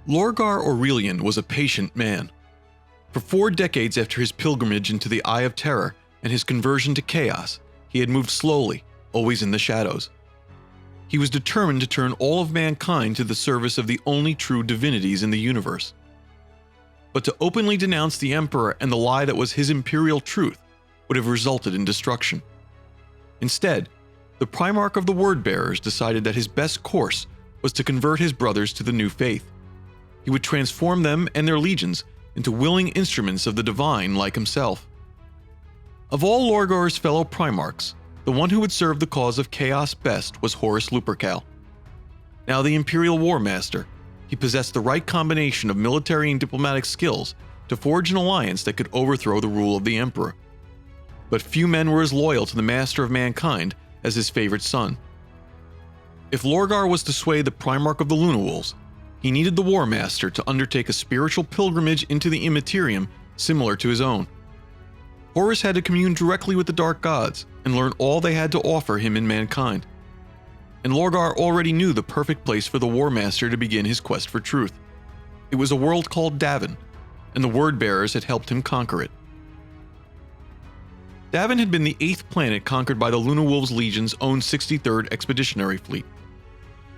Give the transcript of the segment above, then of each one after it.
Lorgar Aurelian was a patient man. For 4 decades after his pilgrimage into the Eye of Terror and his conversion to chaos, he had moved slowly, always in the shadows. He was determined to turn all of mankind to the service of the only true divinities in the universe. But to openly denounce the Emperor and the lie that was his imperial truth would have resulted in destruction. Instead, the Primarch of the Word-Bearers decided that his best course was to convert his brothers to the new faith. He would transform them and their legions into willing instruments of the divine like himself. Of all Lorgar's fellow Primarchs, the one who would serve the cause of chaos best was Horus Lupercal. Now the Imperial Warmaster, he possessed the right combination of military and diplomatic skills to forge an alliance that could overthrow the rule of the Emperor. But few men were as loyal to the Master of Mankind as his favorite son. If Lorgar was to sway the Primarch of the Lunawolves, he needed the Warmaster to undertake a spiritual pilgrimage into the Immaterium similar to his own. Horus had to commune directly with the Dark Gods and learn all they had to offer him in mankind. And Lorgar already knew the perfect place for the Warmaster to begin his quest for truth. It was a world called Davin, and the Word-Bearers had helped him conquer it. Davin had been the 8th planet conquered by the Lunawolves Legion's own 63rd Expeditionary Fleet.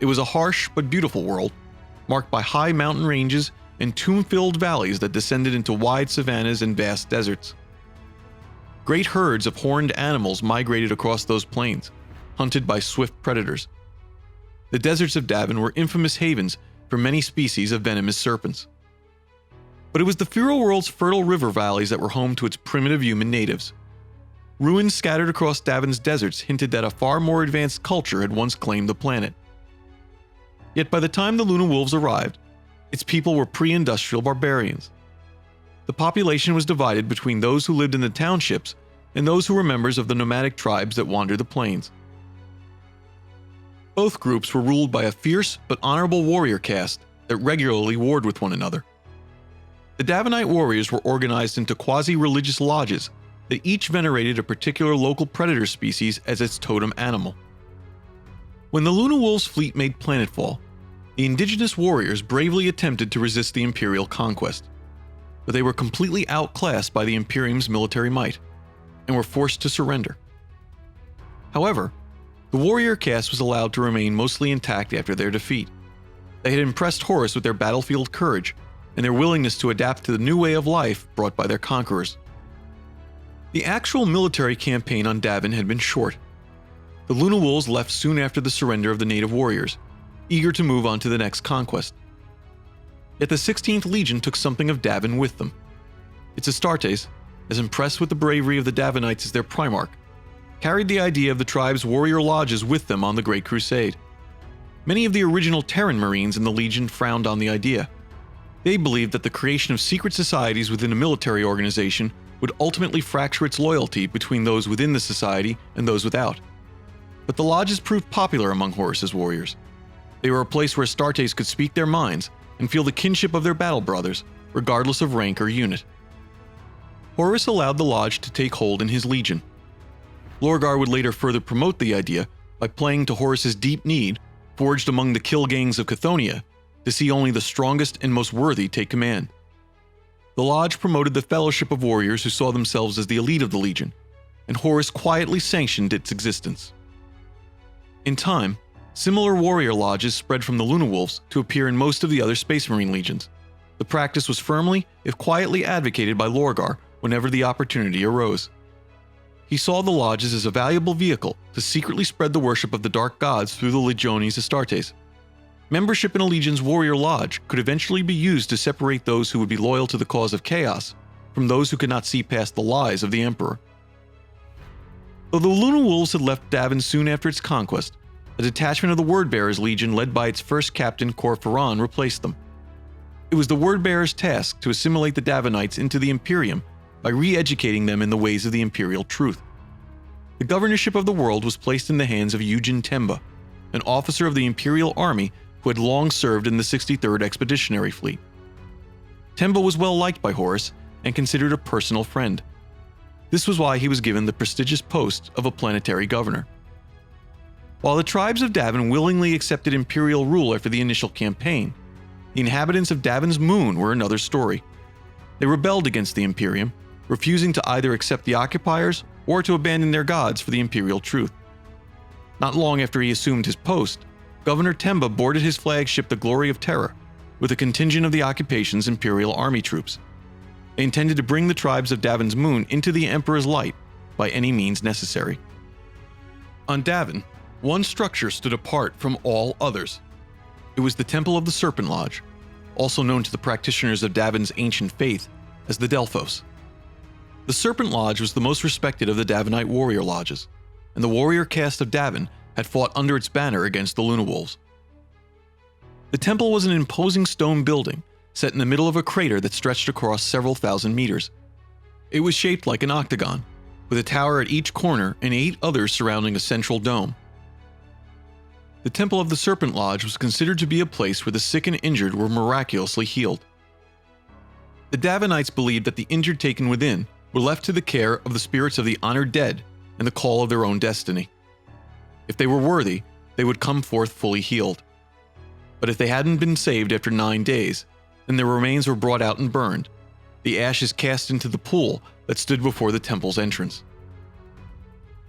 It was a harsh but beautiful world, marked by high mountain ranges and tomb-filled valleys that descended into wide savannas and vast deserts. Great herds of horned animals migrated across those plains, hunted by swift predators. The deserts of Davin were infamous havens for many species of venomous serpents. But it was the Feral World's fertile river valleys that were home to its primitive human natives. Ruins scattered across Davin's deserts hinted that a far more advanced culture had once claimed the planet. Yet by the time the Lunawolves arrived, its people were pre-industrial barbarians. The population was divided between those who lived in the townships and those who were members of the nomadic tribes that wandered the plains. Both groups were ruled by a fierce but honorable warrior caste that regularly warred with one another. The Davinite warriors were organized into quasi-religious lodges that each venerated a particular local predator species as its totem animal. When the Lunawolves' fleet made planetfall, the indigenous warriors bravely attempted to resist the Imperial conquest, but they were completely outclassed by the Imperium's military might, and were forced to surrender. However, the warrior caste was allowed to remain mostly intact after their defeat. They had impressed Horus with their battlefield courage and their willingness to adapt to the new way of life brought by their conquerors. The actual military campaign on Davin had been short. The Lunawolves left soon after the surrender of the native warriors, eager to move on to the next conquest. Yet the 16th Legion took something of Davin with them. Its Astartes, as impressed with the bravery of the Davinites as their Primarch, carried the idea of the tribe's warrior lodges with them on the Great Crusade. Many of the original Terran Marines in the Legion frowned on the idea. They believed that the creation of secret societies within a military organization would ultimately fracture its loyalty between those within the society and those without. But the lodges proved popular among Horus's warriors. They were a place where Astartes could speak their minds and feel the kinship of their battle brothers, regardless of rank or unit. Horus allowed the lodge to take hold in his legion. Lorgar would later further promote the idea by playing to Horus's deep need, forged among the kill gangs of Chthonia, to see only the strongest and most worthy take command. The lodge promoted the fellowship of warriors who saw themselves as the elite of the legion, and Horus quietly sanctioned its existence. In time, similar warrior lodges spread from the Lunawolves to appear in most of the other Space Marine legions. The practice was firmly, if quietly, advocated by Lorgar whenever the opportunity arose. He saw the lodges as a valuable vehicle to secretly spread the worship of the Dark Gods through the Legiones Astartes. Membership in a legion's warrior lodge could eventually be used to separate those who would be loyal to the cause of chaos from those who could not see past the lies of the Emperor. Though the Lunawolves had left Davin soon after its conquest, a detachment of the Word-Bearers Legion led by its first captain Cor-Pharan replaced them. It was the Word-Bearers' task to assimilate the Davinites into the Imperium by re-educating them in the ways of the Imperial truth. The governorship of the world was placed in the hands of Eugen Temba, an officer of the Imperial Army who had long served in the 63rd Expeditionary Fleet. Temba was well liked by Horus and considered a personal friend. This was why he was given the prestigious post of a planetary governor. While the tribes of Davin willingly accepted imperial rule after the initial campaign, The inhabitants of Davin's moon were another story. They rebelled against the Imperium, refusing to either accept the occupiers or to abandon their gods for the imperial truth. Not long after he assumed his post, Governor Temba boarded his flagship the Glory of Terror with a contingent of the occupation's imperial army troops. They intended to bring the tribes of Davin's moon into the Emperor's light by any means necessary. On Davin, one structure stood apart from all others. It was the Temple of the Serpent Lodge, also known to the practitioners of Davin's ancient faith as the Delphos. The Serpent Lodge was the most respected of the Davinite warrior lodges, and the warrior caste of Davin had fought under its banner against the Lunawolves. The temple was an imposing stone building set in the middle of a crater that stretched across several thousand meters. It was shaped like an octagon, with a tower at each corner and 8 others surrounding a central dome. The Temple of the Serpent Lodge was considered to be a place where the sick and injured were miraculously healed. The Davinites believed that the injured taken within were left to the care of the spirits of the honored dead and the call of their own destiny. If they were worthy, they would come forth fully healed. But if they hadn't been saved after 9 days, then their remains were brought out and burned, the ashes cast into the pool that stood before the temple's entrance.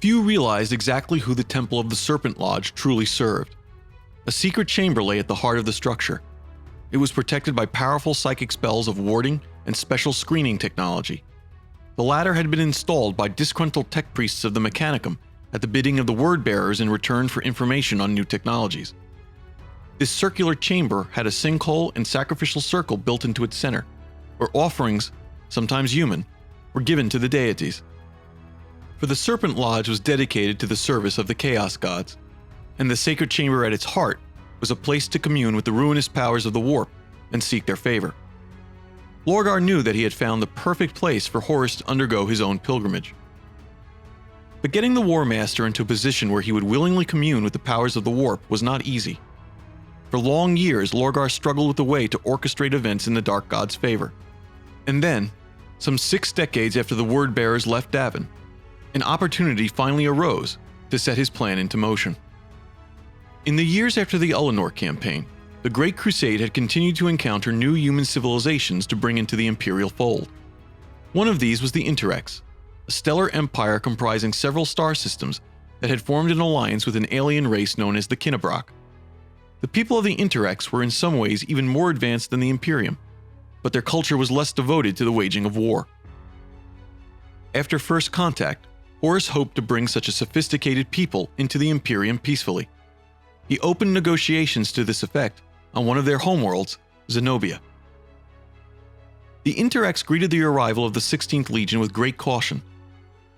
Few realized exactly who the Temple of the Serpent Lodge truly served. A secret chamber lay at the heart of the structure. It was protected by powerful psychic spells of warding and special screening technology. The latter had been installed by disgruntled tech priests of the Mechanicum at the bidding of the word-bearers in return for information on new technologies. This circular chamber had a sinkhole and sacrificial circle built into its center, where offerings, sometimes human, were given to the deities. For the Serpent Lodge was dedicated to the service of the Chaos Gods, and the sacred chamber at its heart was a place to commune with the ruinous powers of the warp and seek their favor. Lorgar knew that he had found the perfect place for Horus to undergo his own pilgrimage. But getting the Warmaster into a position where he would willingly commune with the powers of the warp was not easy. For long years, Lorgar struggled with a way to orchestrate events in the Dark God's favor. And then, some 6 decades after the word-bearers left Davin, an opportunity finally arose to set his plan into motion. In the years after the Ullanor campaign, the Great Crusade had continued to encounter new human civilizations to bring into the Imperial fold. One of these was the Interrex, a stellar empire comprising several star systems that had formed an alliance with an alien race known as the Kinnebrock. The people of the Interrex were in some ways even more advanced than the Imperium, but their culture was less devoted to the waging of war. After first contact, Horus hoped to bring such a sophisticated people into the Imperium peacefully. He opened negotiations to this effect on one of their homeworlds, Zenobia. The Interrex greeted the arrival of the 16th Legion with great caution.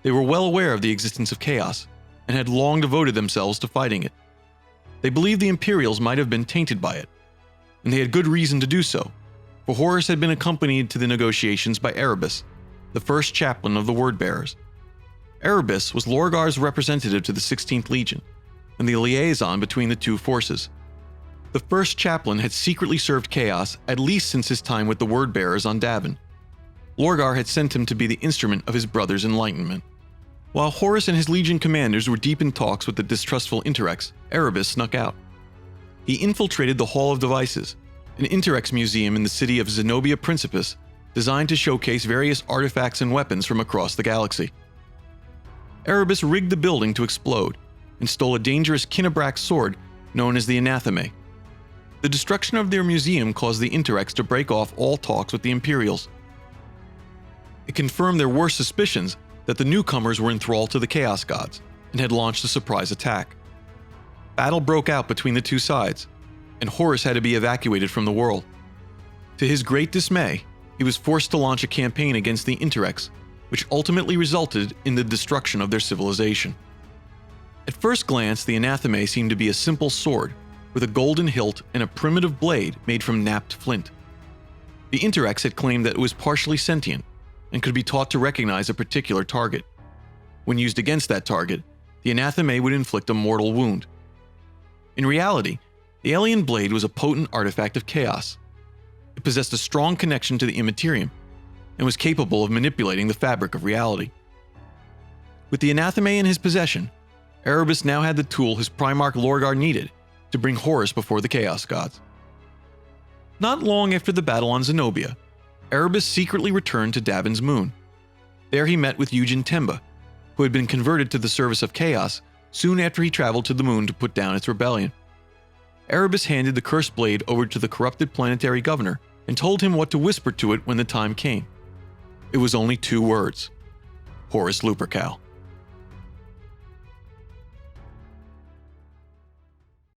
They were well aware of the existence of chaos, and had long devoted themselves to fighting it. They believed the Imperials might have been tainted by it, and they had good reason to do so, for Horus had been accompanied to the negotiations by Erebus, the first chaplain of the Word-Bearers. Erebus was Lorgar's representative to the 16th Legion, and the liaison between the two forces. The first chaplain had secretly served chaos at least since his time with the Word-Bearers on Davin. Lorgar had sent him to be the instrument of his brother's enlightenment. While Horus and his Legion commanders were deep in talks with the distrustful Interrex, Erebus snuck out. He infiltrated the Hall of Devices, an Interrex museum in the city of Zenobia Principus designed to showcase various artifacts and weapons from across the galaxy. Erebus rigged the building to explode and stole a dangerous Kinnebrock sword known as the Anatheme. The destruction of their museum caused the Interrex to break off all talks with the Imperials. It confirmed their worst suspicions that the newcomers were enthralled to the Chaos Gods and had launched a surprise attack. Battle broke out between the two sides, and Horus had to be evacuated from the world. To his great dismay, he was forced to launch a campaign against the Interrex, which ultimately resulted in the destruction of their civilization. At first glance, the Anatheme seemed to be a simple sword, with a golden hilt and a primitive blade made from knapped flint. The Interrex had claimed that it was partially sentient, and could be taught to recognize a particular target. When used against that target, the Anatheme would inflict a mortal wound. In reality, the alien blade was a potent artifact of chaos. It possessed a strong connection to the Immaterium, and was capable of manipulating the fabric of reality. With the Anatheme in his possession, Erebus now had the tool his Primarch Lorgar needed to bring Horus before the Chaos Gods. Not long after the battle on Zenobia, Erebus secretly returned to Davin's moon. There he met with Eugen Temba, who had been converted to the service of Chaos soon after he traveled to the moon to put down its rebellion. Erebus handed the cursed blade over to the corrupted planetary governor and told him what to whisper to it when the time came. It was only 2 words: Horus Lupercal.